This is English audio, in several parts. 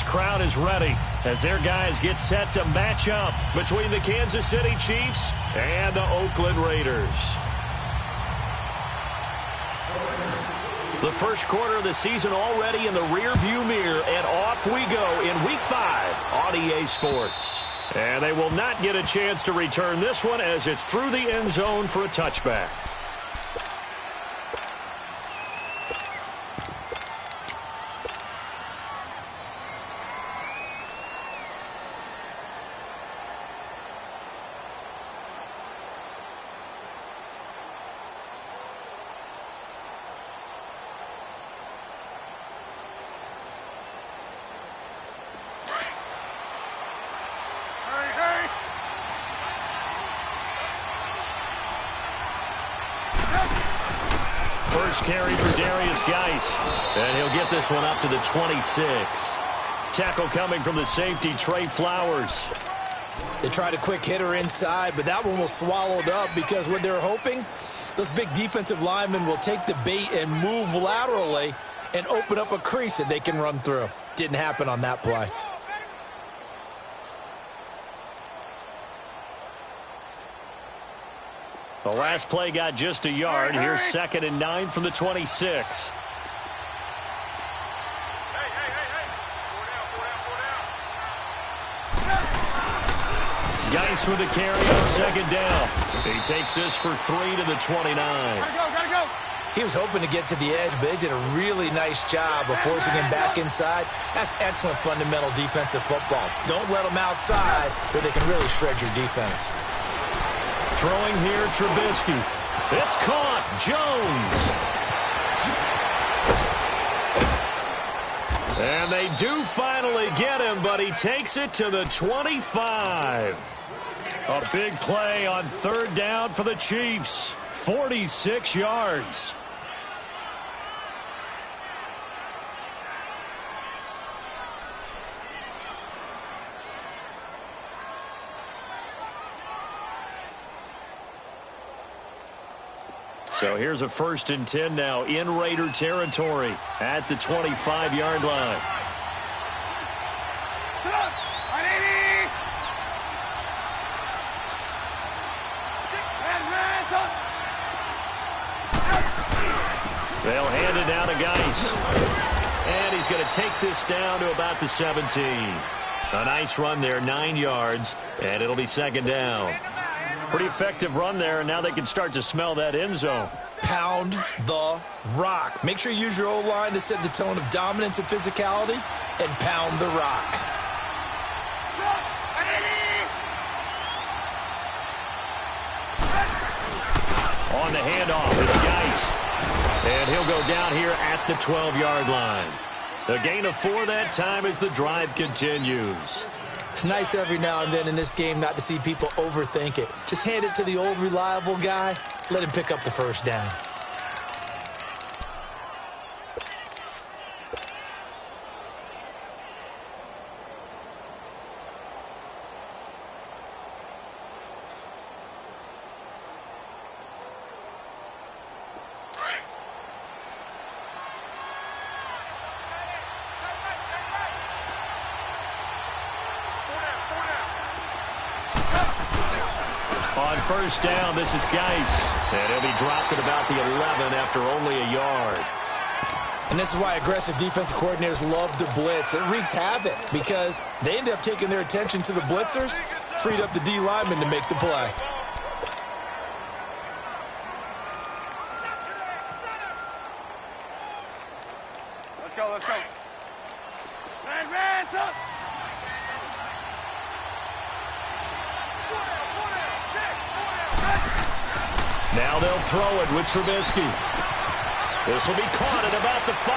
crowd is ready as their guys get set to match up between the Kansas City Chiefs and the Oakland Raiders. The first quarter of the season already in the rearview mirror, and off we go in Week 5 on EA Sports. And they will not get a chance to return this one as it's through the end zone for a touchback. First carry for Darius Geis, and he'll get this one up to the 26. Tackle coming from the safety, Trey Flowers. They tried a quick hitter inside, but that one was swallowed up because what they're hoping, those big defensive linemen will take the bait and move laterally and open up a crease that they can run through. Didn't happen on that play. The last play got just a yard. Here's 2nd and 9 from the 26. Geis with a carry on 2nd down. He takes this for 3 to the 29. Gotta go. He was hoping to get to the edge, but they did a really nice job of forcing him back inside. That's excellent fundamental defensive football. Don't let them outside where they can really shred your defense. Throwing here, Trubisky. It's caught. Jones. And they do finally get him, but he takes it to the 25. A big play on 3rd down for the Chiefs. 46 yards. So here's a 1st and 10 now in Raider territory at the 25-yard line. They'll hand it down to Geis. And he's going to take this down to about the 17. A nice run there, 9 yards, and it'll be 2nd down. Pretty effective run there, and now they can start to smell that end zone. Pound the rock. Make sure you use your O-line to set the tone of dominance and physicality, and pound the rock. On the handoff, it's Geis. And he'll go down here at the 12-yard line. A gain of 4 that time as the drive continues. It's nice every now and then in this game not to see people overthink it. Just hand it to the old reliable guy. Let him pick up the 1st down. On 1st down, this is Geis. And he'll be dropped at about the 11 after only a yard. And this is why aggressive defensive coordinators love to blitz. It wreaks havoc because they end up taking their attention to the blitzers, freed up the D lineman to make the play. Let's go. Ran, up. Now they'll throw it with Trubisky. This will be caught at about the 5.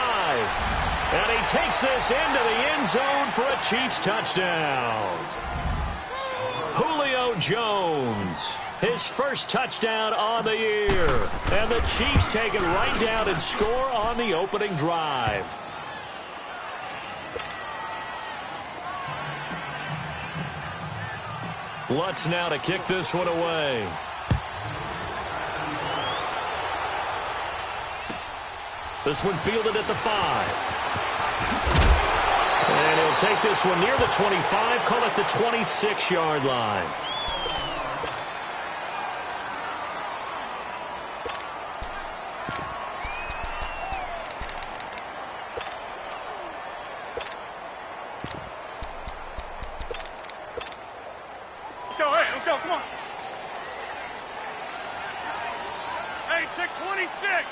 And he takes this into the end zone for a Chiefs touchdown. Julio Jones, his first touchdown on the year. And the Chiefs take it right down and score on the opening drive. Lutz now to kick this one away. This one fielded at the 5. And he'll take this one near the 25, call it the 26-yard line. Let's go, come on. Hey, check 26.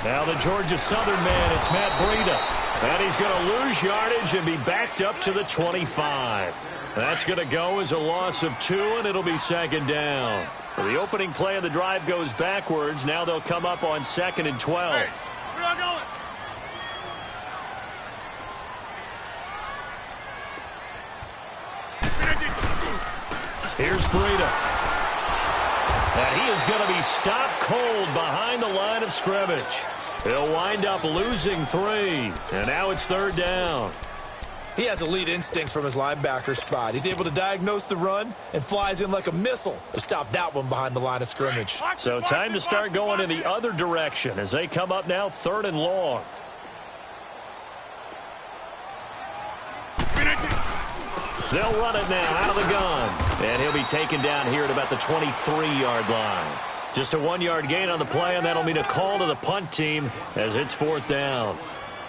Now the Georgia Southern man, it's Matt Breida. And he's going to lose yardage and be backed up to the 25. That's going to go as a loss of 2, and it'll be second down. The opening play of the drive goes backwards. Now they'll come up on 2nd and 12. Hey, we're not going. Here's Breida. And he is going to be stopped cold behind the line of scrimmage. He'll wind up losing 3. And now it's 3rd down. He has elite instincts from his linebacker spot. He's able to diagnose the run and flies in like a missile to stop that one behind the line of scrimmage. So time to start going in the other direction as they come up now 3rd and long. They'll run it now out of the gun. And he'll be taken down here at about the 23-yard line. Just a 1-yard gain on the play, and that'll mean a call to the punt team as it's 4th down.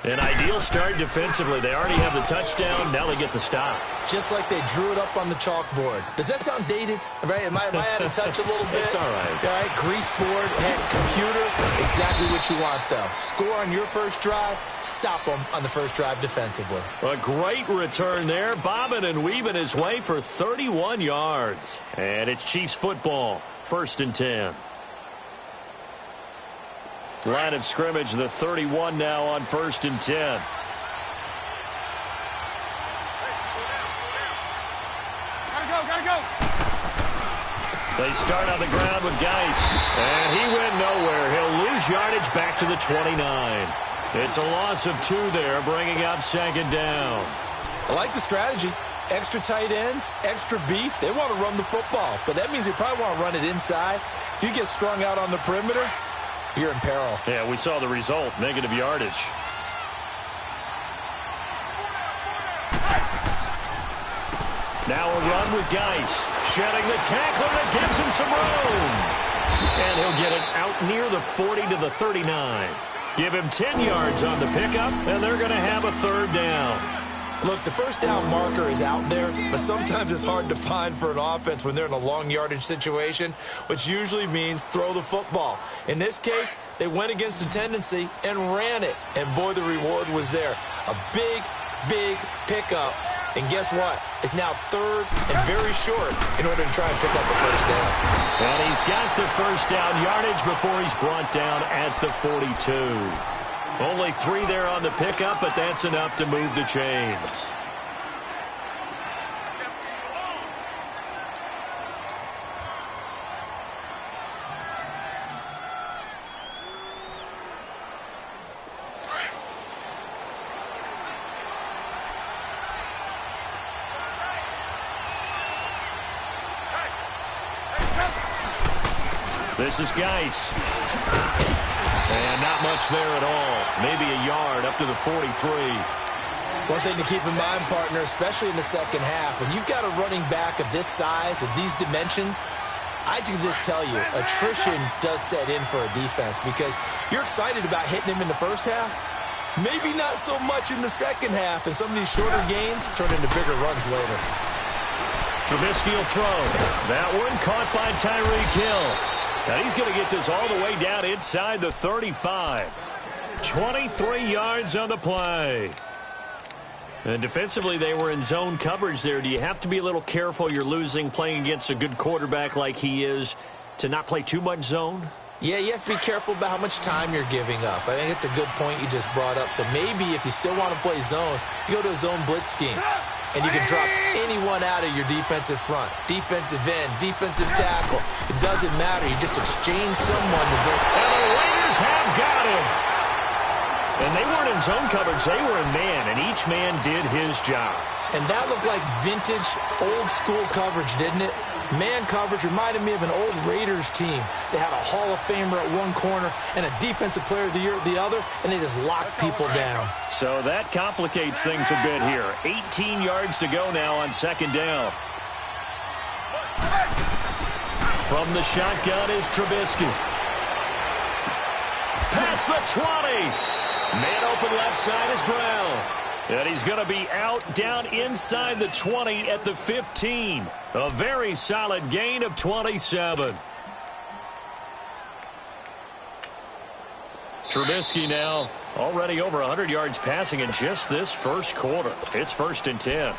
An ideal start defensively. They already have the touchdown. Now they get the stop. Just like they drew it up on the chalkboard. Does that sound dated? Right? Am I out of touch a little bit? It's all right. All right, grease board, head, computer, exactly what you want, though. Score on your first drive, stop them on the first drive defensively. A great return there, bobbing and weaving his way for 31 yards. And it's Chiefs football, 1st and 10. Line of scrimmage, the 31 now on 1st and 10. Gotta go. They start on the ground with Geis. And he went nowhere. He'll lose yardage back to the 29. It's a loss of 2 there, bringing up 2nd down. I like the strategy. Extra tight ends, extra beef. They want to run the football, but that means they probably want to run it inside. If you get strung out on the perimeter, you're in peril. Yeah, we saw the result, negative yardage. Now a run with Geis. Shedding the tackle that gives him some room. And he'll get it out near the 40 to the 39. Give him 10 yards on the pickup, and they're going to have a 3rd down. Look, the first down marker is out there, but sometimes it's hard to find for an offense when they're in a long yardage situation, which usually means throw the football. In this case, they went against the tendency and ran it, and boy, the reward was there. A big, big pickup, and guess what? It's now 3rd and very short in order to try and pick up the first down. And he's got the first down yardage before he's brought down at the 42. Only 3 there on the pickup, but that's enough to move the chains. This is Geis. And not much there at all. Maybe a yard up to the 43. One thing to keep in mind, partner, especially in the second half, when you've got a running back of this size, of these dimensions, I can just tell you, attrition does set in for a defense because you're excited about hitting him in the first half. Maybe not so much in the second half, and some of these shorter gains turn into bigger runs later. Trubisky will throw. That one caught by Tyreek Hill. Now he's going to get this all the way down inside the 35. 23 yards on the play. And defensively, they were in zone coverage there. Do you have to be a little careful? You're losing playing against a good quarterback like he is to not play too much zone? Yeah, you have to be careful about how much time you're giving up. I think it's a good point you just brought up. So maybe if you still want to play zone, you go to a zone blitz scheme. And you can drop anyone out of your defensive front. Defensive end, defensive tackle. It doesn't matter. You just exchange someone to break. And the Raiders have got him. And they weren't in zone coverage. They were in man, and each man did his job. And that looked like vintage, old-school coverage, didn't it? Man coverage reminded me of an old Raiders team. They had a Hall of Famer at one corner and a Defensive Player of the Year at the other, and they just locked people down. So that complicates things a bit here. 18 yards to go now on second down. From the shotgun is Trubisky. Past the 20. Man open left side is Brown. And he's going to be out down inside the 20 at the 15. A very solid gain of 27. Trubisky now already over 100 yards passing in just this first quarter. It's 1st and 10.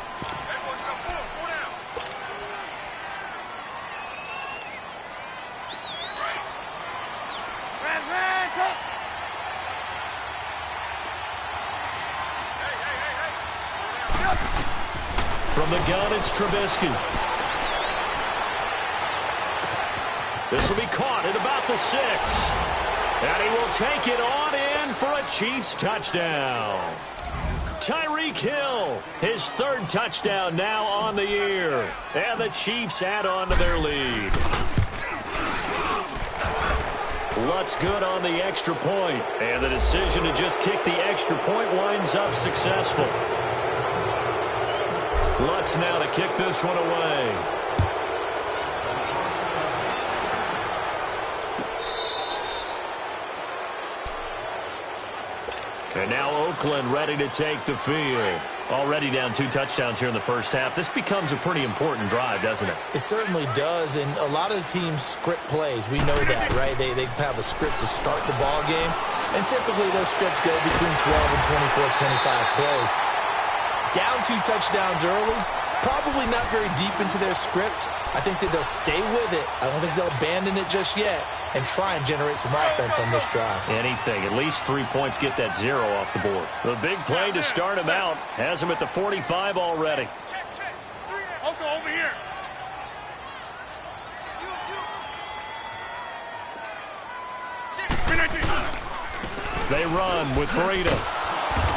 From the gun, it's Trubisky. This will be caught at about the 6. And he will take it on in for a Chiefs touchdown. Tyreek Hill, his 3rd touchdown now on the year. And the Chiefs add on to their lead. Lutz good on the extra point. And the decision to just kick the extra point winds up successful. Lutz now to kick this one away. And now Oakland ready to take the field. Already down 2 touchdowns here in the first half. This becomes a pretty important drive, doesn't it? It certainly does, and a lot of the teams script plays. We know that, right? They have a script to start the ball game, and typically those scripts go between 12 and 24, 25 plays. Down 2 touchdowns early, probably not very deep into their script. I think that they'll stay with it. I don't think they'll abandon it just yet and try and generate some offense on this drive. Anything. At least 3 points, get that 0 off the board. The big play to start him out has him at the 45 already. Check. I'll over here. They run with Breida.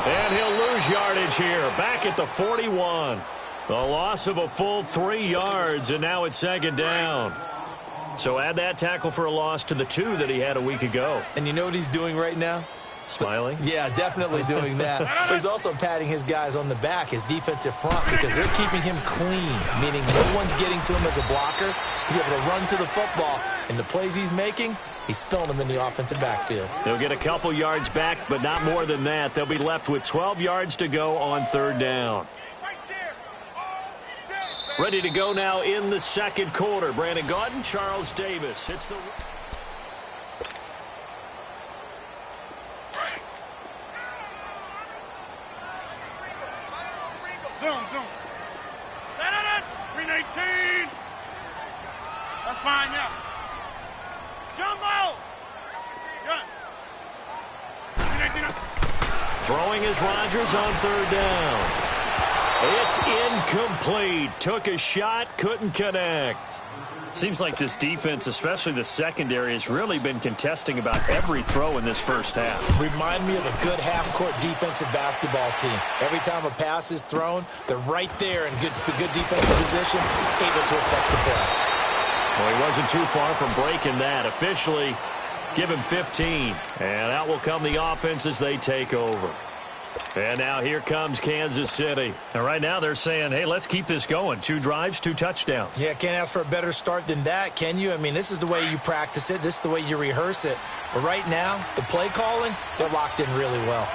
And he'll lose yardage here. Back at the 41. A loss of a full 3 yards, and now it's 2nd down. So add that tackle for a loss to the 2 that he had a week ago. And you know what he's doing right now? Smiling? Yeah, definitely doing that. He's also patting his guys on the back, his defensive front, because they're keeping him clean, meaning no one's getting to him as a blocker. He's able to run to the football, and the plays he's making, he's spilling them in the offensive backfield. They'll get a couple yards back, but not more than that. They'll be left with 12 yards to go on 3rd down. Ready to go now in the 2nd quarter. Brandon Gaudin, Charles Davis. It's the... Zoom. 318. That's fine, yeah. Jumbo. Good. Throwing is Rodgers on 3rd down. It's incomplete. Took a shot, couldn't connect. Seems like this defense, especially the secondary, has really been contesting about every throw in this first half. Remind me of a good half-court defensive basketball team. Every time a pass is thrown, they're right there in good defensive position, able to affect the play. Well, he wasn't too far from breaking that. Officially, give him 15. And out will come the offense as they take over. And now here comes Kansas City. And right now they're saying, hey, let's keep this going. 2 drives, 2 touchdowns. Yeah, can't ask for a better start than that, can you? I mean, this is the way you practice it. This is the way you rehearse it. But right now, the play calling, they're locked in really well.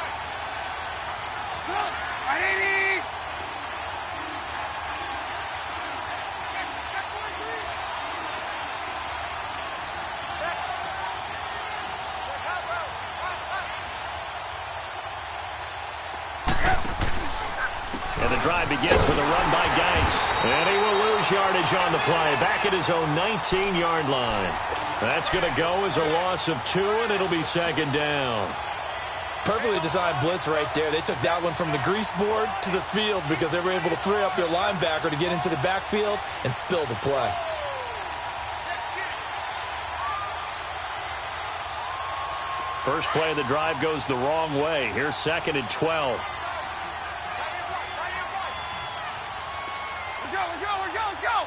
And the drive begins with a run by Geis. And he will lose yardage on the play. Back at his own 19-yard line. That's going to go as a loss of 2, and it'll be 2nd down. Perfectly designed blitz right there. They took that one from the grease board to the field because they were able to free up their linebacker to get into the backfield and spill the play. First play of the drive goes the wrong way. Here's 2nd and 12. Let's go.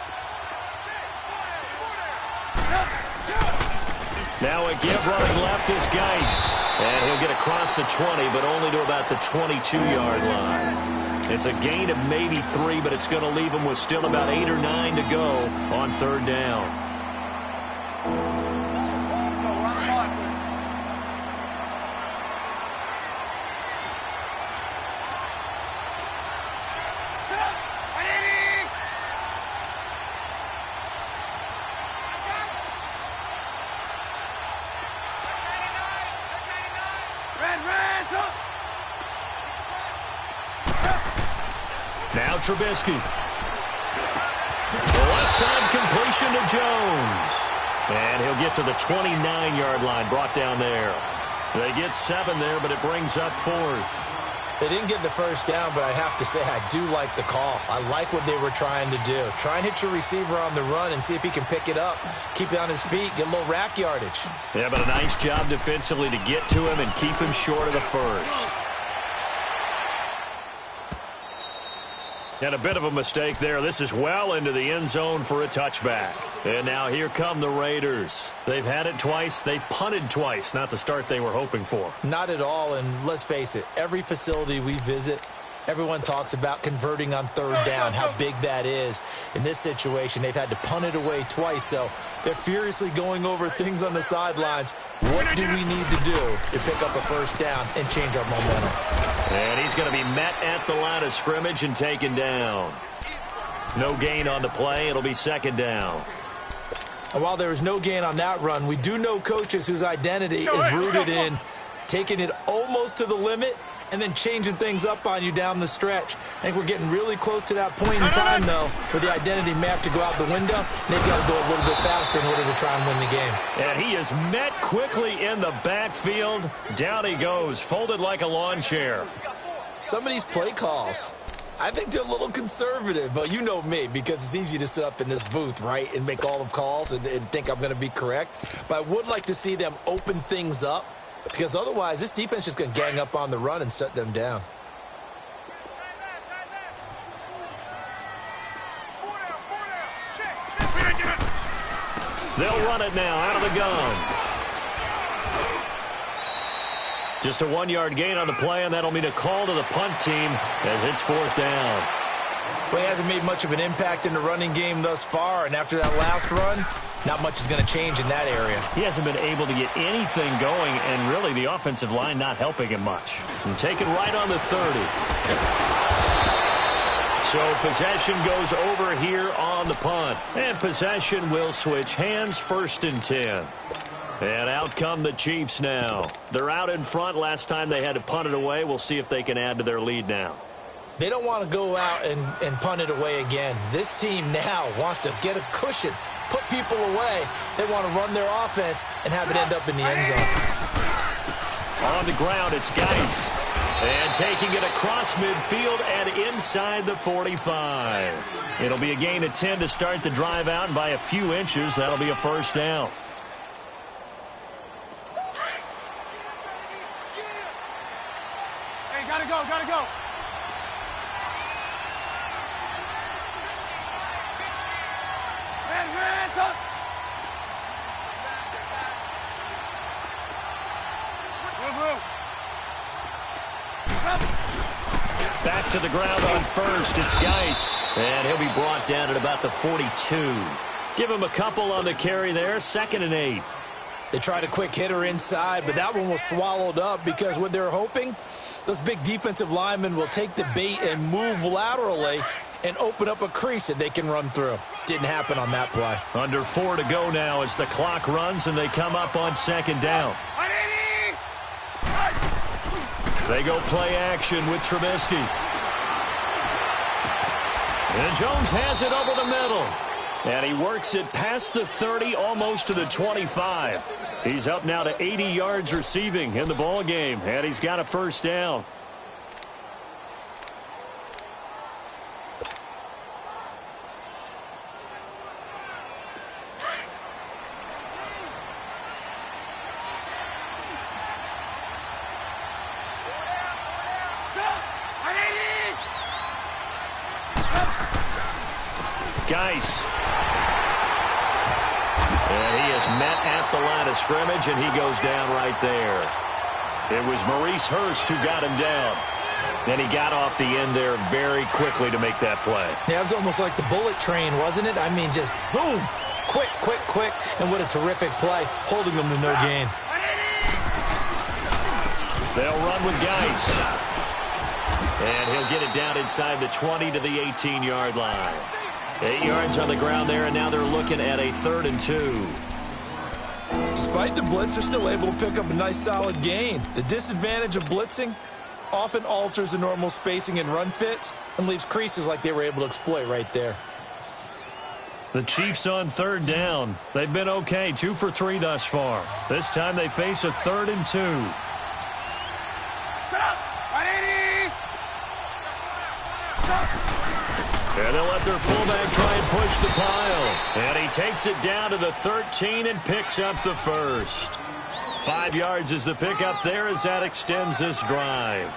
Now a give running left is Geis. And he'll get across the 20, but only to about the 22-yard line. It's a gain of maybe 3, but it's going to leave him with still about 8 or 9 to go on 3rd down. Now Trubisky. The left side completion to Jones. And he'll get to the 29-yard line, brought down there. They get 7 there, but it brings up 4th. They didn't get the first down, but I have to say I do like the call. I like what they were trying to do. Try and hit your receiver on the run and see if he can pick it up. Keep it on his feet, get a little rack yardage. Yeah, but a nice job defensively to get to him and keep him short of the first. And a bit of a mistake there. This is well into the end zone for a touchback. And now here come the Raiders. They've had it twice. They've punted twice. Not the start they were hoping for. Not at all, and let's face it, every facility we visit, everyone talks about converting on 3rd down, how big that is. In this situation, they've had to punt it away twice, so they're furiously going over things on the sidelines. What do we need to do to pick up a first down and change our momentum? And he's going to be met at the line of scrimmage and taken down. No gain on the play. It'll be 2nd down. And while there was no gain on that run, we do know coaches whose identity is rooted in taking it almost to the limit and then changing things up on you down the stretch. I think we're getting really close to that point in time, though, where the identity may have to go out the window, and they've got to go a little bit faster in order to try and win the game. And he is met quickly in the backfield. Down he goes, folded like a lawn chair. Some of these play calls, I think they're a little conservative, but you know me, because it's easy to sit up in this booth, right, and make all the calls and think I'm going to be correct. But I would like to see them open things up, because otherwise this defense is going to gang up on the run and shut them down. They'll run it now out of the gun. Just a 1-yard gain on the play, and that'll mean a call to the punt team as it's 4th down. Well, he hasn't made much of an impact in the running game thus far, and after that last run, not much is going to change in that area. He hasn't been able to get anything going, and really the offensive line not helping him much. And taken right on the 30. So possession goes over here on the punt. And possession will switch hands, 1st and 10. And out come the Chiefs now. They're out in front. Last time they had to punt it away. We'll see if they can add to their lead now. They don't want to go out and punt it away again. This team now wants to get a cushion, put people away. They want to run their offense and have it end up in the end zone. On the ground, it's Geis. And taking it across midfield and inside the 45. It'll be a gain of 10 to start the drive out, and by a few inches, that'll be a 1st down. Hey, gotta go. Man, talk. Back to the ground on 1st. It's Geis. And he'll be brought down at about the 42. Give him a couple on the carry there. 2nd and 8. They tried a quick hitter inside, but that one was swallowed up because what they're hoping, those big defensive linemen will take the bait and move laterally and open up a crease that they can run through. Didn't happen on that play. Under 4 to go now as the clock runs and they come up on 2nd down. They go play action with Trubisky. And Jones has it over the middle. And he works it past the 30, almost to the 25. He's up now to 80 yards receiving in the ball game, and he's got a 1st down. Geis. And he is met at the line of scrimmage, and he goes down right there. It was Maurice Hurst who got him down. And he got off the end there very quickly to make that play. Yeah, it was almost like the bullet train, wasn't it? I mean, just zoom. Quick, quick, quick. And what a terrific play, holding them to no gain. They'll run with Geis. And he'll get it down inside the 20 to the 18-yard line. 8 yards on the ground there, and now they're looking at a 3rd and 2. Despite the blitz, they're still able to pick up a nice, solid gain. The disadvantage of blitzing often alters the normal spacing and run fits and leaves creases like they were able to exploit right there. The Chiefs on 3rd down. They've been okay, 2 for 3 thus far. This time they face a 3rd and 2. And they'll let their fullback try and push the pile. And he takes it down to the 13 and picks up the first. 5 yards is the pickup there as that extends this drive.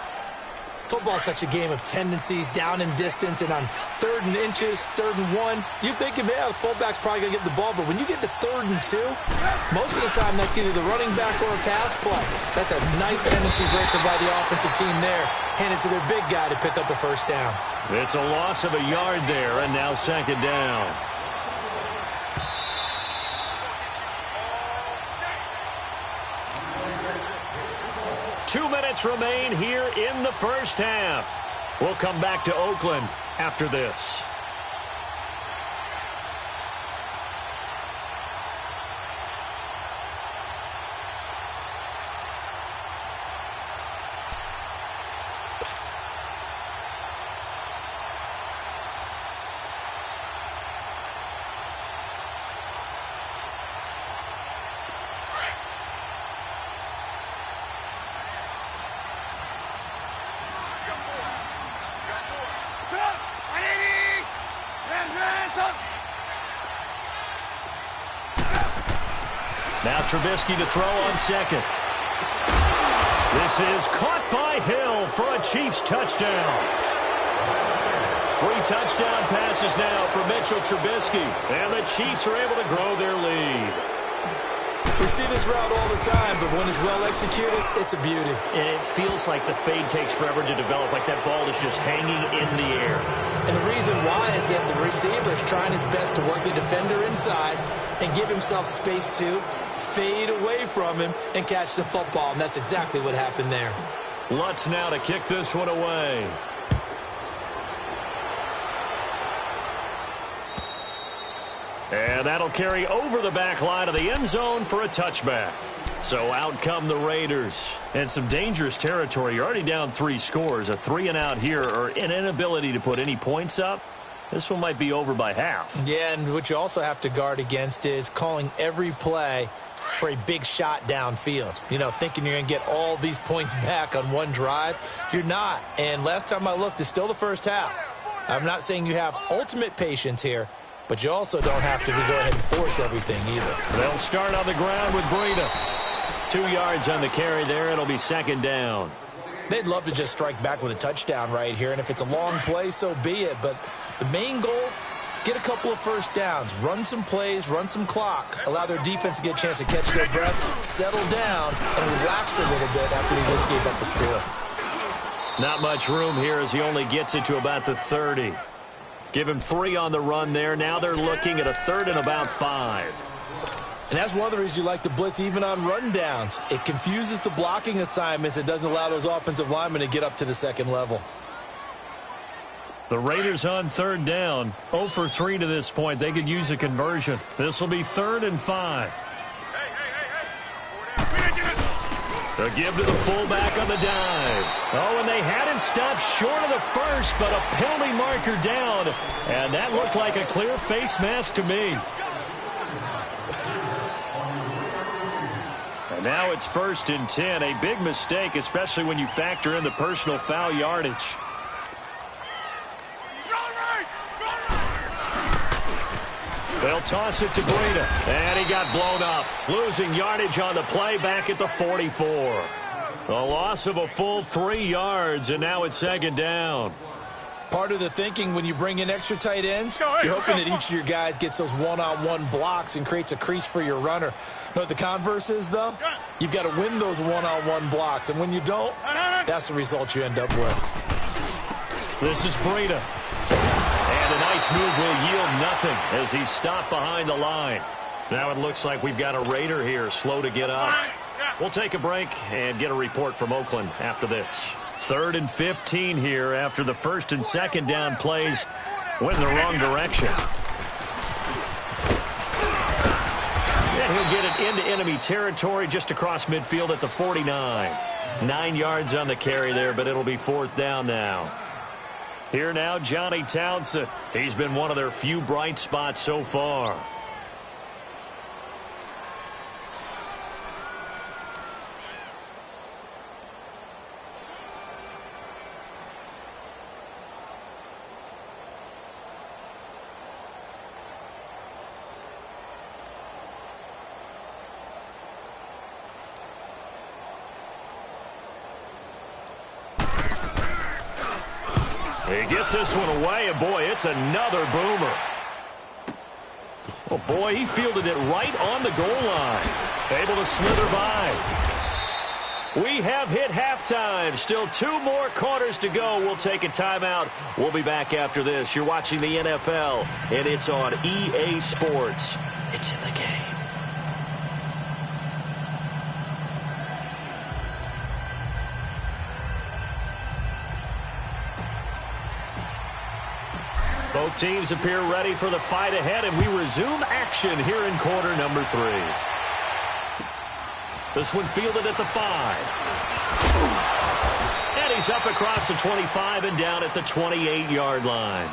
Football is such a game of tendencies, down in distance, and on 3rd and inches, 3rd and 1, you think, yeah, the fullback's probably going to get the ball, but when you get to 3rd and 2, most of the time that's either the running back or a pass play. So that's a nice tendency breaker by the offensive team there. Hand it to their big guy to pick up a first down. It's a loss of a yard there, and now 2nd down. Two minutes remain here in the first half. We'll come back to Oakland after this. Now Trubisky to throw on 2nd. This is caught by Hill for a Chiefs touchdown. 3 touchdown passes now for Mitchell Trubisky. And the Chiefs are able to grow their lead. We see this route all the time, but when it's well executed, it's a beauty. And it feels like the fade takes forever to develop, like that ball is just hanging in the air. And the reason why is that the receiver is trying his best to work the defender inside and give himself space to fade away from him and catch the football. And that's exactly what happened there. Lutz now to kick this one away. And that'll carry over the back line of the end zone for a touchback. So out come the Raiders. And some dangerous territory. You're already down 3 scores. A 3-and-out here or an inability to put any points up. This one might be over by half. Yeah, and what you also have to guard against is calling every play for a big shot downfield. You know, thinking you're going to get all these points back on one drive. You're not. And last time I looked, it's still the first half. I'm not saying you have ultimate patience here, but you also don't have to go ahead and force everything either. They'll start on the ground with Breida. 2 yards on the carry there. It'll be 2nd down. They'd love to just strike back with a touchdown right here, and if it's a long play, so be it. But the main goal, get a couple of first downs, run some plays, run some clock, allow their defense to get a chance to catch their breath, settle down, and relax a little bit after they just gave up a score. Not much room here as he only gets it to about the 30. Give him 3 on the run there. Now they're looking at a 3rd and about 5. And that's one of the reasons you like to blitz even on run downs. It confuses the blocking assignments. It doesn't allow those offensive linemen to get up to the 2nd level. The Raiders on 3rd down. 0 for 3 to this point. They could use a conversion. This will be 3rd and 5. The give to the fullback on the dive. Oh, and they had him stopped short of the first, but a penalty marker down. And that looked like a clear face mask to me. And now it's 1st and 10. A big mistake, especially when you factor in the personal foul yardage. They'll toss it to Breida. And he got blown up. Losing yardage on the play back at the 44. A loss of a full 3 yards, and now it's 2nd down. Part of the thinking when you bring in extra tight ends, you're hoping that each of your guys gets those one-on-one blocks and creates a crease for your runner. You know what the converse is, though? You've got to win those one-on-one blocks, and when you don't, that's the result you end up with. This is Breida. And a nice move will yield nothing as he's stopped behind the line. Now it looks like we've got a Raider here, slow to get up. We'll take a break and get a report from Oakland after this. 3rd and 15 here after the 1st and 2nd down plays went in the wrong direction. And he'll get it into enemy territory just across midfield at the 49. 9 yards on the carry there, but it'll be 4th down now. Here now, Johnny Townsend. He's been one of their few bright spots so far. He gets this one away, and boy, it's another boomer. Oh, boy, he fielded it right on the goal line. Able to slither by. We have hit halftime. Still 2 more quarters to go. We'll take a timeout. We'll be back after this. You're watching the NFL, and it's on EA Sports. It's in the game. Both teams appear ready for the fight ahead, and we resume action here in quarter number 3. This one fielded at the 5. And he's up across the 25 and down at the 28-yard line.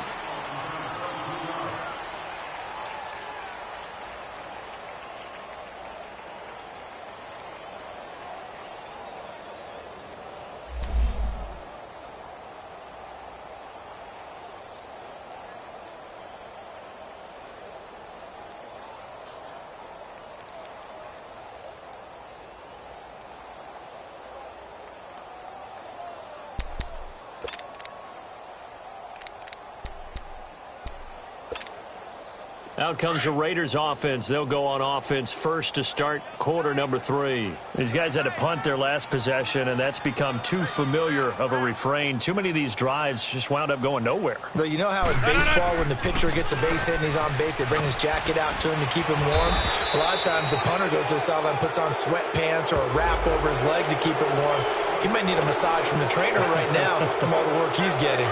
Out comes the Raiders offense. They'll go on offense first to start quarter number 3. These guys had to punt their last possession, and that's become too familiar of a refrain. Too many of these drives just wound up going nowhere. But you know how in baseball, when the pitcher gets a base hit and he's on base, they bring his jacket out to him to keep him warm? A lot of times the punter goes to the sideline, puts on sweatpants or a wrap over his leg to keep it warm. He might need a massage from the trainer right now from all the work he's getting.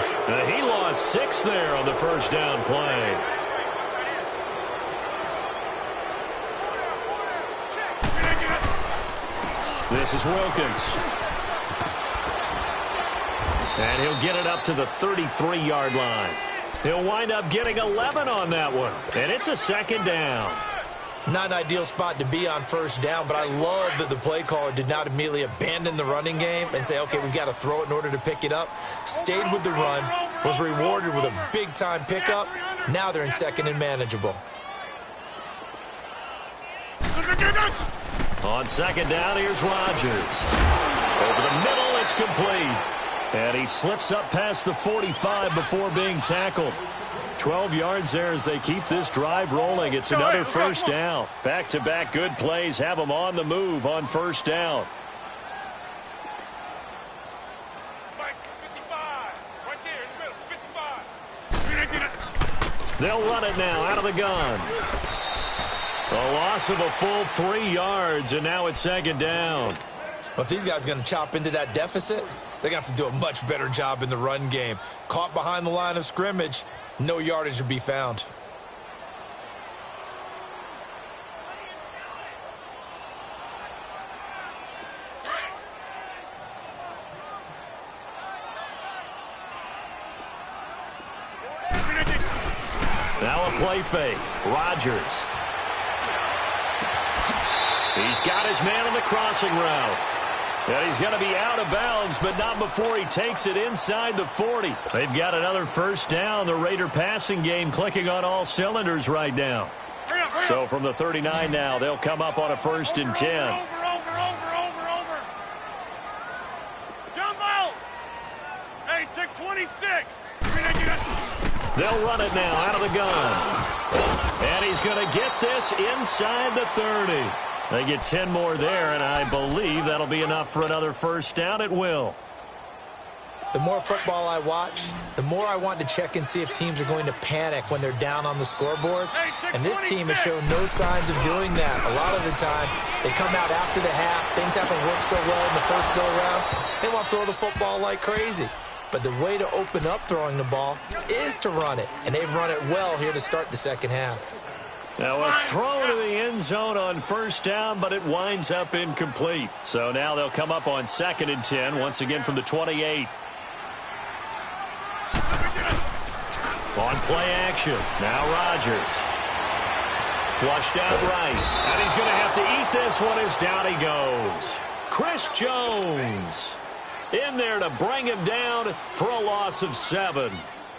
He lost 6 there on the first down play. This is Wilkins. And he'll get it up to the 33-yard line. He'll wind up getting 11 on that one. And it's a 2nd down. Not an ideal spot to be on first down, but I love that the play caller did not immediately abandon the running game and say, okay, we've got to throw it in order to pick it up. Stayed with the run, was rewarded with a big-time pickup. Now they're in 2nd and manageable. On 2nd down, here's Rodgers. Over the middle, it's complete. And he slips up past the 45 before being tackled. 12 yards there as they keep this drive rolling. It's another first down. Back-to-back good plays have them on the move on first down. They'll run it now out of the gun. A loss of a full 3 yards, and now it's 2nd down. But these guys are going to chop into that deficit. They're going to have to do a much better job in the run game. Caught behind the line of scrimmage, no yardage to be found. Now a play fake. Rodgers. He's got his man on the crossing route. And he's going to be out of bounds, but not before he takes it inside the 40. They've got another first down. The Raider passing game clicking on all cylinders right now. So from the 39 now, they'll come up on a 1st and 10. Over. Jumbo! Hey, check 26. They'll run it now out of the gun. And he's going to get this inside the 30. They get 10 more there, and I believe that'll be enough for another first down. It will. The more football I watch, the more I want to check and see if teams are going to panic when they're down on the scoreboard. And this team has shown no signs of doing that. A lot of the time, they come out after the half. Things haven't worked so well in the first go-around. They want to throw the football like crazy. But the way to open up throwing the ball is to run it. And they've run it well here to start the second half. Now a throw to the end zone on first down, but it winds up incomplete. So now they'll come up on 2nd and 10, once again from the 28. On play action, now Rodgers. Flushed out right, and he's going to have to eat this one as down he goes. Chris Jones in there to bring him down for a loss of 7.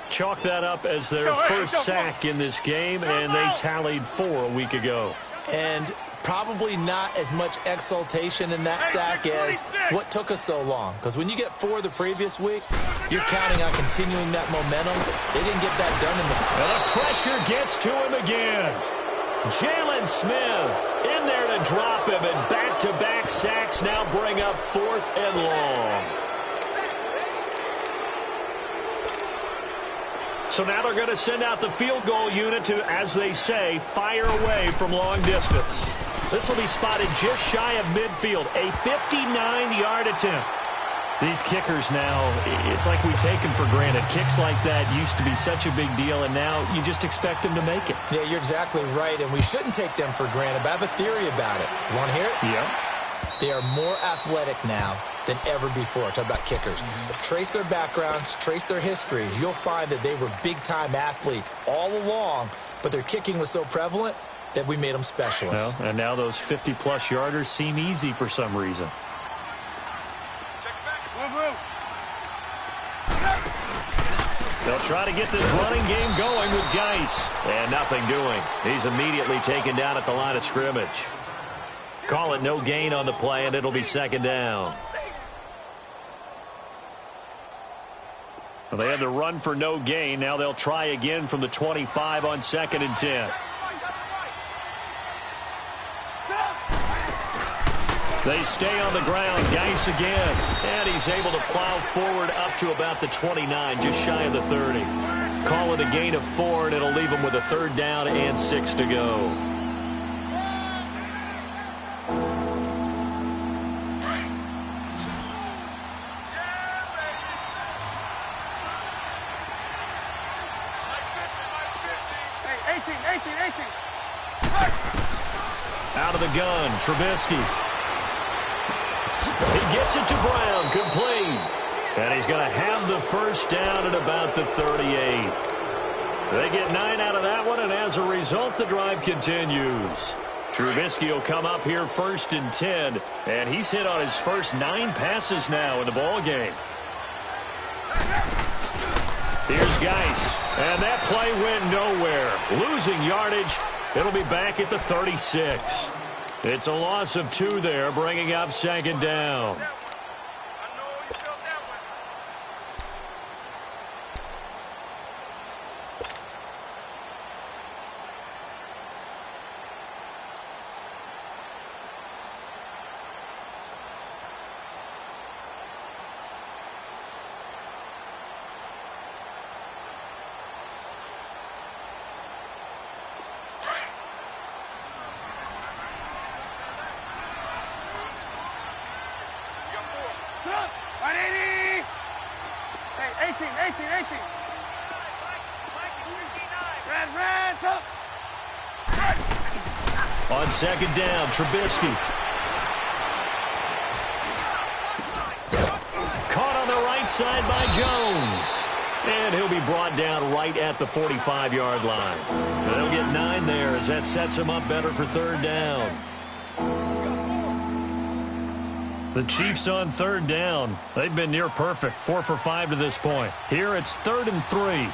Chalk that up as their first sack in this game, and they tallied 4 a week ago. And probably not as much exultation in that sack as what took us so long. Because when you get 4 the previous week, you're counting on continuing that momentum. They didn't get that done in the... And the pressure gets to him again. Jalen Smith in there to drop him, and back-to-back sacks now bring up 4th and long. So now they're going to send out the field goal unit to, as they say, fire away from long distance. This will be spotted just shy of midfield, a 59-yard attempt. These kickers now, it's like we take them for granted. Kicks like that used to be such a big deal, and now you just expect them to make it. Yeah, you're exactly right, and we shouldn't take them for granted, but I have a theory about it. You want to hear it? Yeah. They are more athletic now than ever before. Talk about kickers. Trace their backgrounds, trace their histories. You'll find that they were big-time athletes all along, but their kicking was so prevalent that we made them specialists. Well, and now those 50-plus yarders seem easy for some reason. They'll try to get this running game going with Geis. And nothing doing. He's immediately taken down at the line of scrimmage. Call it no gain on the play, and it'll be 2nd down. Well, they had the run for no gain. Now they'll try again from the 25 on 2nd and 10. They stay on the ground. Geis again. And he's able to plow forward up to about the 29, just shy of the 30. Call it a gain of 4, and it'll leave them with a 3rd down and 6 to go. Out of the gun, Trubisky. He gets it to Brown, complete. And he's going to have the first down at about the 38. They get 9 out of that one, and as a result, the drive continues. Trubisky will come up here 1st and 10, and he's hit on his first 9 passes now in the ballgame. Here's Geis, and that play went nowhere. Losing yardage, it'll be back at the 36. It's a loss of 2 there, bringing up 2nd down. On 2nd down, Trubisky. Caught on the right side by Jones. And he'll be brought down right at the 45-yard line. They'll get 9 there as that sets him up better for 3rd down. The Chiefs on 3rd down. They've been near perfect, 4 for 5 to this point. Here it's 3rd and 3.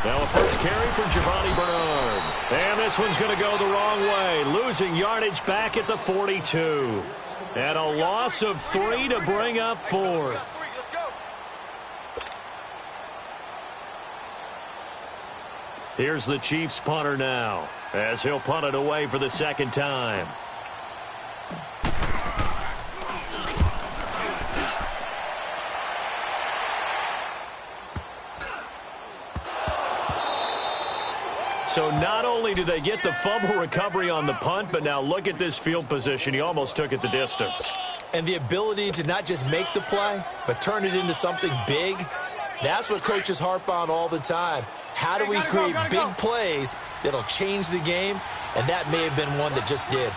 Now a first carry for Giovanni Bernard. And this one's going to go the wrong way. Losing yardage back at the 42. And a loss of 3 to bring up 4th. Here's the Chiefs punter now, as he'll punt it away for the second time. So not only do they get the fumble recovery on the punt, but now look at this field position. He almost took it the distance. And the ability to not just make the play, but turn it into something big, that's what coaches harp on all the time. How do we create big plays that'll change the game? And that may have been one that just did.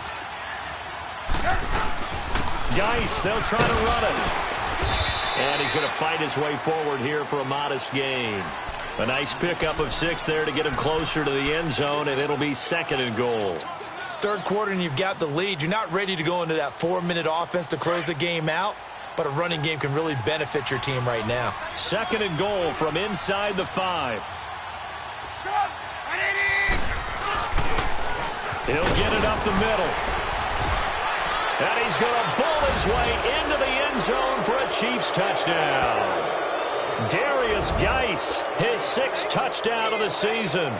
Geis, they'll try to run it. And he's going to fight his way forward here for a modest gain. A nice pickup of 6 there to get him closer to the end zone, and it'll be 2nd and goal. Third quarter and you've got the lead. You're not ready to go into that 4-minute offense to close the game out, but a running game can really benefit your team right now. 2nd and goal from inside the 5. He'll get it up the middle. And he's going to bowl his way into the end zone for a Chiefs touchdown. Darius Geis, his 6th touchdown of the season.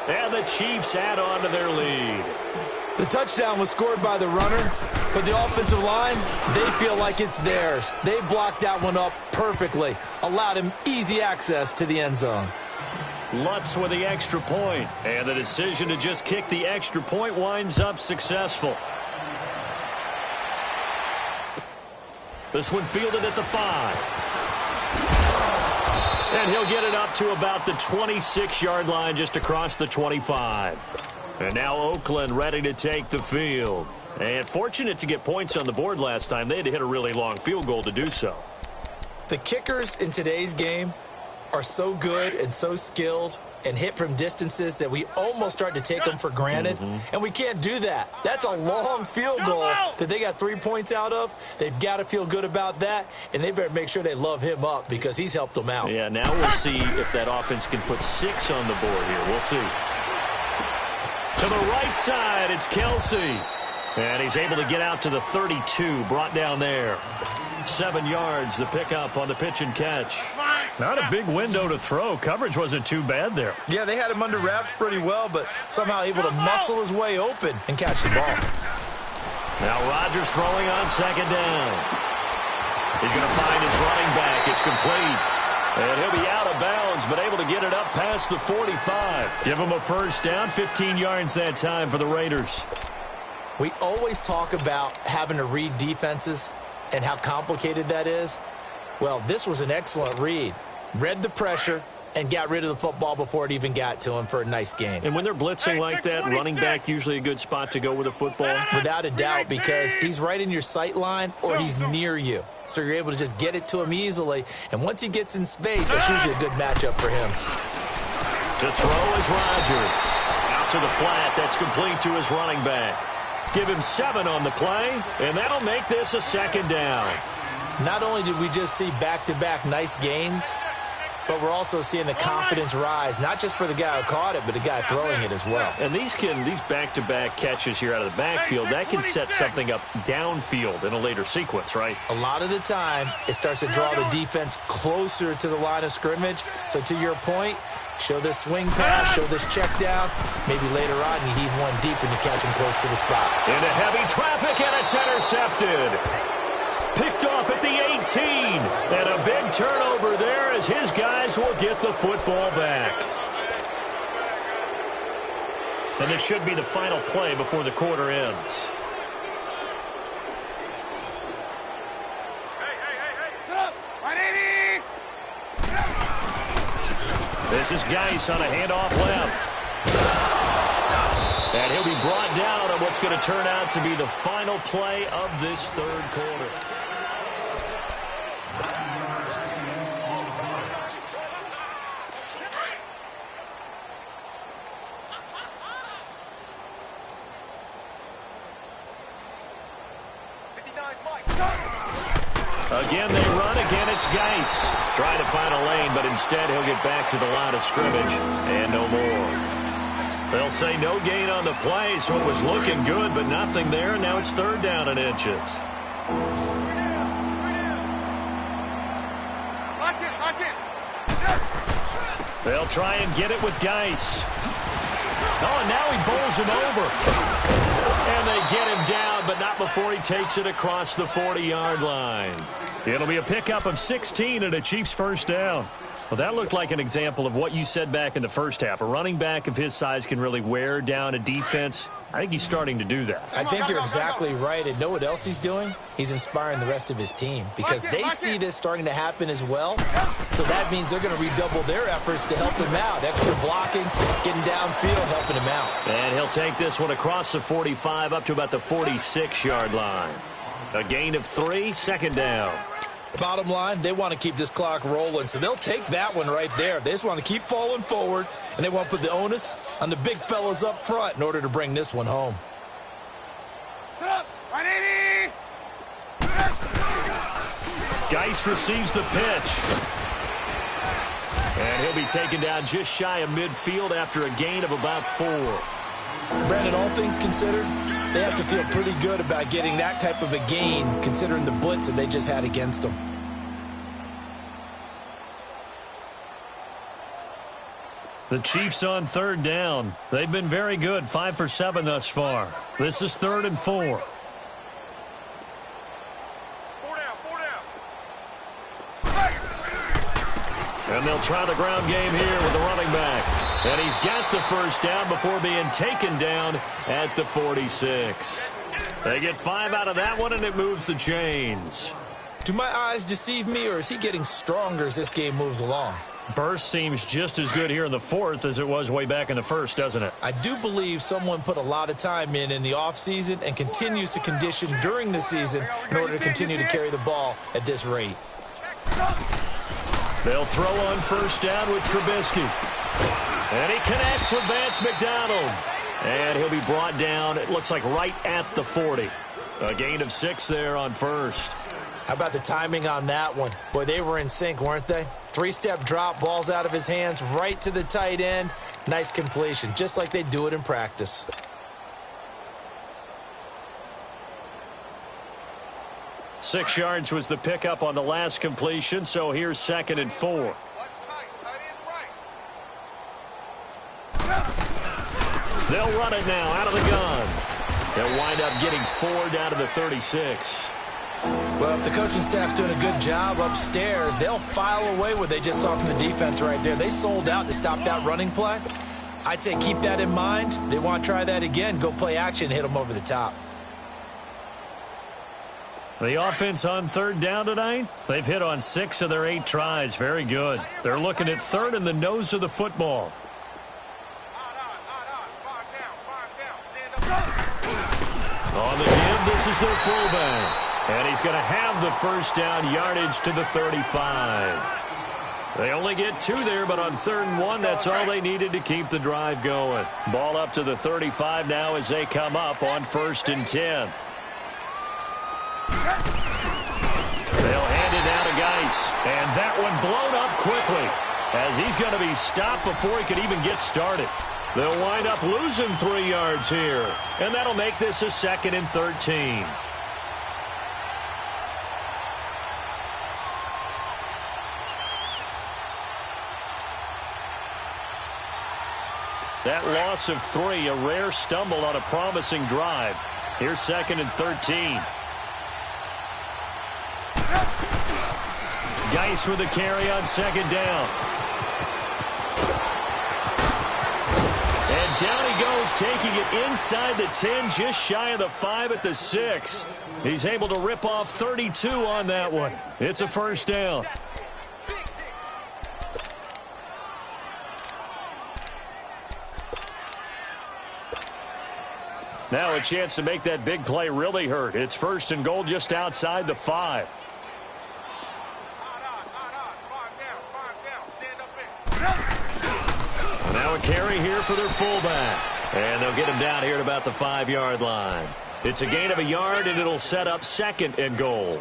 And the Chiefs add on to their lead. The touchdown was scored by the runner, but the offensive line, they feel like it's theirs. They blocked that one up perfectly, allowed him easy access to the end zone. Lutz with the extra point, and the decision to just kick the extra point winds up successful. This one fielded at the 5. And he'll get it up to about the 26-yard line, just across the 25. And now Oakland ready to take the field. And fortunate to get points on the board last time. They had to hit a really long field goal to do so. The kickers in today's game are so good and so skilled and hit from distances that we almost start to take them for granted. And we can't do that. That's a long field goal that they got 3 points out of. They've got to feel good about that, and they better make sure they love him up because he's helped them out. Yeah, now we'll see if that offense can put 6 on the board here. We'll see. To the right side, it's Kelsey. And he's able to get out to the 32, brought down there. 7 yards, the pickup on the pitch and catch. Not a big window to throw. Coverage wasn't too bad there. Yeah, they had him under wraps pretty well, but somehow able to muscle his way open and catch the ball. Now Rodgers throwing on 2nd down. He's going to find his running back. It's complete. And he'll be out of bounds, but able to get it up past the 45. Give him a first down, 15 yards that time for the Raiders. We always talk about having to read defenses and how complicated that is. Well, this was an excellent read. Read the pressure and got rid of the football before it even got to him for a nice gain. And when they're blitzing like that, running back usually a good spot to go with a football? Without a doubt, because he's right in your sight line or he's near you. So you're able to just get it to him easily. And once he gets in space, that's usually a good matchup for him. To throw is Rodgers. Out to the flat. That's complete to his running back. Give him 7 on the play, and that'll make this a 2nd down. Not only did we just see back-to-back nice gains, but we're also seeing the confidence rise, not just for the guy who caught it, but the guy throwing it as well. And these back-to-back catches here out of the backfield, that can set something up downfield in a later sequence, right? A lot of the time, it starts to draw the defense closer to the line of scrimmage. So to your point, show this swing pass, show this check down. Maybe later on you heave one deep and you catch him close to the spot. Into heavy traffic, and it's intercepted. Picked off at the 18. And a big turnover there as his guys will get the football back. And this should be the final play before the quarter ends. This is Geis on a handoff left. And he'll be brought down on what's going to turn out to be the final play of this third quarter. Again, they run. Again, it's Geis. Trying to find a lane, but instead he'll get back to the line of scrimmage and no more. They'll say no gain on the play, so it was looking good, but nothing there. Now it's 3rd down and inches. Lock in. They'll try and get it with Geis. Oh, and now he bowls him over. And they get him down, but not before he takes it across the 40-yard line. It'll be a pickup of 16 and a Chiefs first down. Well, that looked like an example of what you said back in the first half. A running back of his size can really wear down a defense. I think he's starting to do that. I think you're exactly right. And know what else he's doing? He's inspiring the rest of his team because they see this starting to happen as well. So that means they're going to redouble their efforts to help him out. Extra blocking, getting downfield, helping him out. And he'll take this one across the 45 up to about the 46-yard line. A gain of 3, second down. Bottom line, they want to keep this clock rolling, so they'll take that one right there. They just want to keep falling forward, and they want to put the onus on the big fellas up front in order to bring this one home. 180. Geis receives the pitch. And he'll be taken down just shy of midfield after a gain of about 4. Brandon, all things considered, they have to feel pretty good about getting that type of a gain considering the blitz that they just had against them. The Chiefs on third down. They've been very good, 5 for 7 thus far. This is 3rd and 4. 4 down. And they'll try the ground game here with the running back. And he's got the first down before being taken down at the 46. They get 5 out of that one, and it moves the chains. Do my eyes deceive me, or is he getting stronger as this game moves along? Burst seems just as good here in the 4th as it was way back in the 1st, doesn't it? I do believe someone put a lot of time in the offseason and continues to condition during the season in order to continue to carry the ball at this rate. They'll throw on first down with Trubisky. And he connects with Vance McDonald. And he'll be brought down, it looks like, right at the 40. A gain of 6 there on first. How about the timing on that one? Boy, they were in sync, weren't they? 3-step drop, balls out of his hands, right to the tight end. Nice completion, just like they do it in practice. Six yards was the pickup on the last completion, so here's 2nd and 4. They'll run it now out of the gun. They'll wind up getting 4 down to the 36. Well, if the coaching staff's doing a good job upstairs, they'll file away what they just saw from the defense right there. They sold out to stop that running play. I'd say keep that in mind. They want to try that again, go play action, hit them over the top. The offense on third down tonight, they've hit on 6 of their 8 tries. Very good. They're looking at 3rd in the nose of the football. On the give, this is their fullback. And he's going to have the first down, yardage to the 35. They only get 2 there, but on 3rd and 1, that's all they needed to keep the drive going. Ball up to the 35 now as they come up on 1st and 10. They'll hand it down to Geis. And that one blown up quickly as he's going to be stopped before he could even get started. They'll wind up losing 3 yards here. And that'll make this a 2nd and 13. That loss of 3, a rare stumble on a promising drive. Here's 2nd and 13. Geis with a carry on 2nd down. And down he goes, taking it inside the 10, just shy of the 5 at the 6. He's able to rip off 32 on that one. It's a first down. Now a chance to make that big play really hurt. It's 1st and goal just outside the 5. Now a carry here for their fullback. And they'll get him down here at about the 5-yard line. It's a gain of a yard, and it'll set up 2nd and goal.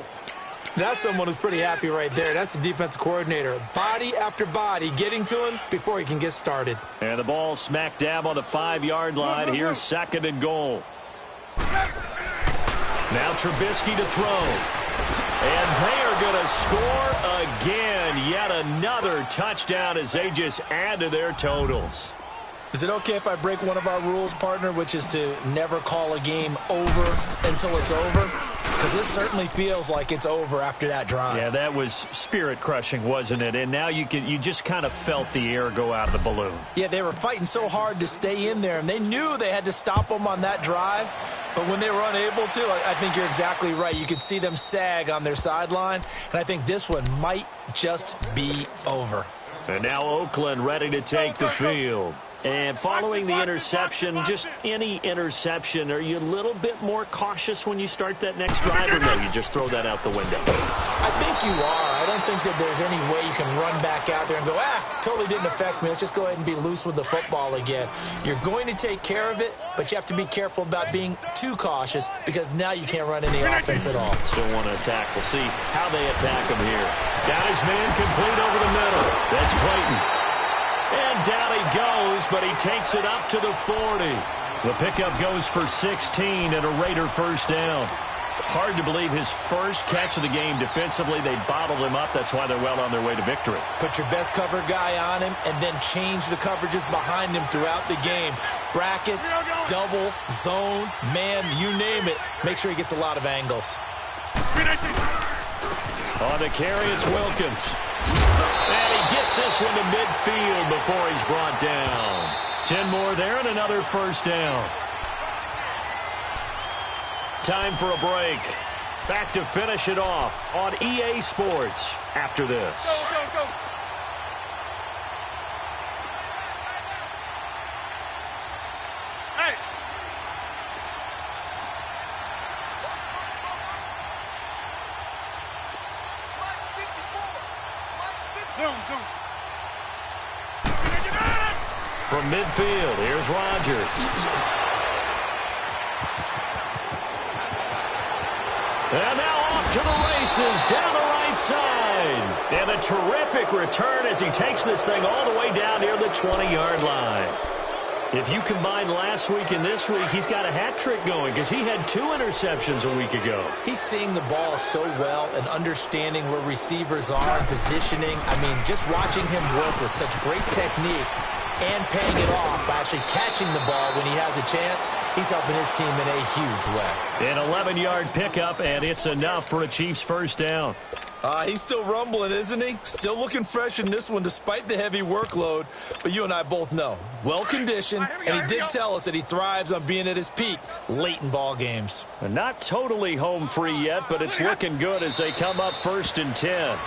That's someone who's pretty happy right there. That's the defensive coordinator. Body after body getting to him before he can get started. And the ball smack dab on the 5-yard line. Here's 2nd and goal. Now Trubisky to throw. And they are going to score again. Yet another touchdown as they just add to their totals. Is it okay if I break one of our rules, partner, which is to never call a game over until it's over? Because this certainly feels like it's over after that drive. Yeah, that was spirit-crushing, wasn't it? And now you just kind of felt the air go out of the balloon. Yeah, they were fighting so hard to stay in there, and they knew they had to stop them on that drive. But when they were unable to, I think you're exactly right. You could see them sag on their sideline, and I think this one might just be over. And now Oakland ready to take the field. And following the interception, just any interception, are you a little bit more cautious when you start that next drive, or no, you just throw that out the window? I think you are. I don't think that there's any way you can run back out there and go, totally didn't affect me. Let's just go ahead and be loose with the football again. You're going to take care of it, but you have to be careful about being too cautious because now you can't run any offense at all. Still want to attack. We'll see how they attack him here. Got his man complete over the middle. That's Clayton. And down he goes, but he takes it up to the 40. The pickup goes for 16 and a Raider first down. Hard to believe his first catch of the game defensively. They bottled him up. That's why they're well on their way to victory. Put your best cover guy on him and then change the coverages behind him throughout the game. Brackets, double, zone, man, you name it. Make sure he gets a lot of angles. On the carry, it's Wilkins. And he gets this one to midfield before he's brought down. 10 more there and another first down. Time for a break. Back to finish it off on EA Sports after this. Go. Hey. Zoom. From midfield, here's Rodgers. And now off to the races down the right side. And a terrific return as he takes this thing all the way down near the 20-yard line. If you combine last week and this week, he's got a hat trick going because he had 2 interceptions a week ago. He's seeing the ball so well and understanding where receivers are and positioning. I mean, just watching him work with such great technique and paying it off by actually catching the ball when he has a chance, he's helping his team in a huge way. An 11-yard pickup, and it's enough for a Chiefs first down. He's still rumbling, isn't he? Still looking fresh in this one despite the heavy workload. But you and I both know, well-conditioned, and he did tell us that he thrives on being at his peak late in ball games. Not totally home free yet, but it's looking good as they come up 1st and 10.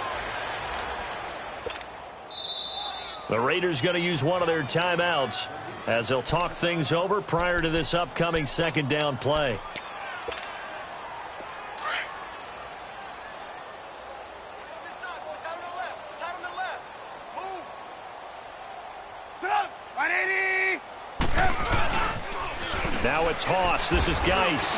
The Raiders going to use one of their timeouts as they'll talk things over prior to this upcoming second down play. Now a toss. This is Geis.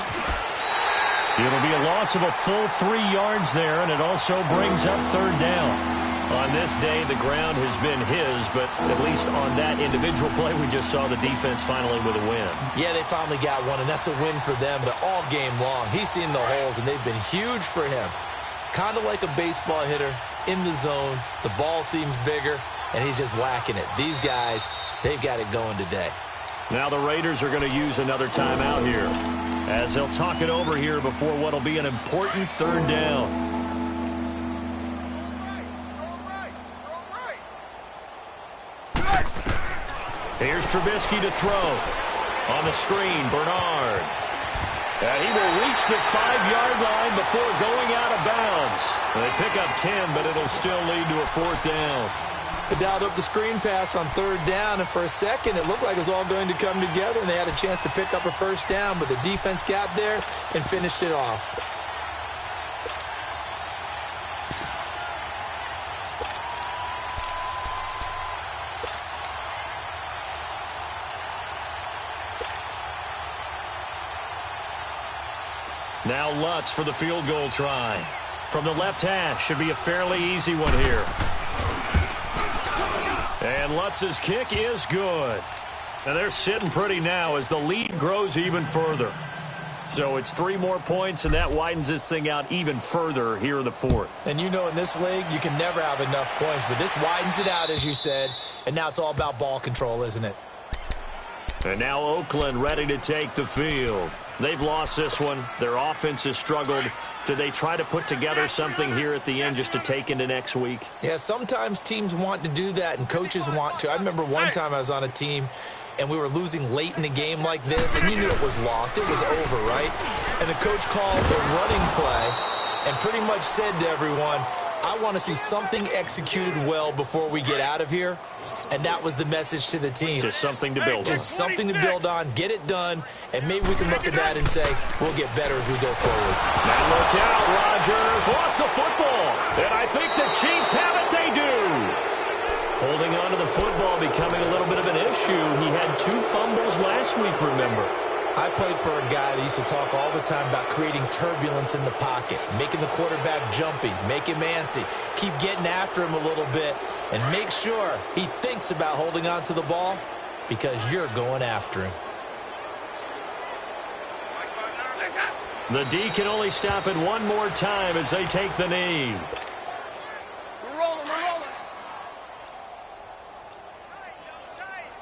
It'll be a loss of a full 3 yards there, and it also brings up 3rd down. On this day, the ground has been his, but at least on that individual play, we just saw the defense finally with a win. Yeah, they finally got one, and that's a win for them, but all game long, he's seen the holes, and they've been huge for him. Kind of like a baseball hitter in the zone. The ball seems bigger, and he's just whacking it. These guys, they've got it going today. Now the Raiders are going to use another timeout here as they'll talk it over here before what will be an important 3rd down. Here's Trubisky to throw. On the screen, Bernard. And he will reach the 5-yard line before going out of bounds. They pick up 10, but it'll still lead to a 4th down. They dialed up the screen pass on 3rd down, and for a second, it looked like it was all going to come together, and they had a chance to pick up a first down, but the defense got there and finished it off. Now Lutz for the field goal try. From the left hash, should be a fairly easy one here. And Lutz's kick is good. And they're sitting pretty now as the lead grows even further. So it's 3 more points, and that widens this thing out even further here in the fourth. And you know in this league, you can never have enough points, but this widens it out, as you said, and now it's all about ball control, isn't it? And now Oakland ready to take the field. They've lost this one. Their offense has struggled. Do they try to put together something here at the end just to take into next week? Yeah, sometimes teams want to do that, and coaches want to. I remember one time I was on a team, and we were losing late in the game like this, and you knew it was lost. It was over, right? And the coach called a running play and pretty much said to everyone, I want to see something executed well before we get out of here. And that was the message to the team. Just something to build on. Just something to build on, get it done, and maybe we can look at that and say, we'll get better as we go forward. Now look out, Rodgers lost the football. And I think the Chiefs have it, they do. Holding on to the football becoming a little bit of an issue. He had 2 fumbles last week, remember. I played for a guy that used to talk all the time about creating turbulence in the pocket, making the quarterback jumpy, make him antsy, keep getting after him a little bit, and make sure he thinks about holding on to the ball because you're going after him. The D can only stop it one more time as they take the knee. We're rolling, we're rolling.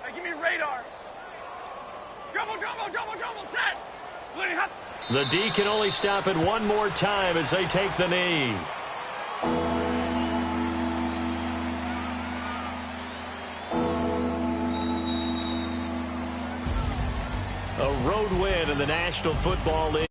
Hey, give me radar. Double, set. The D can only stop it one more time as they take the knee. A road win in the National Football League.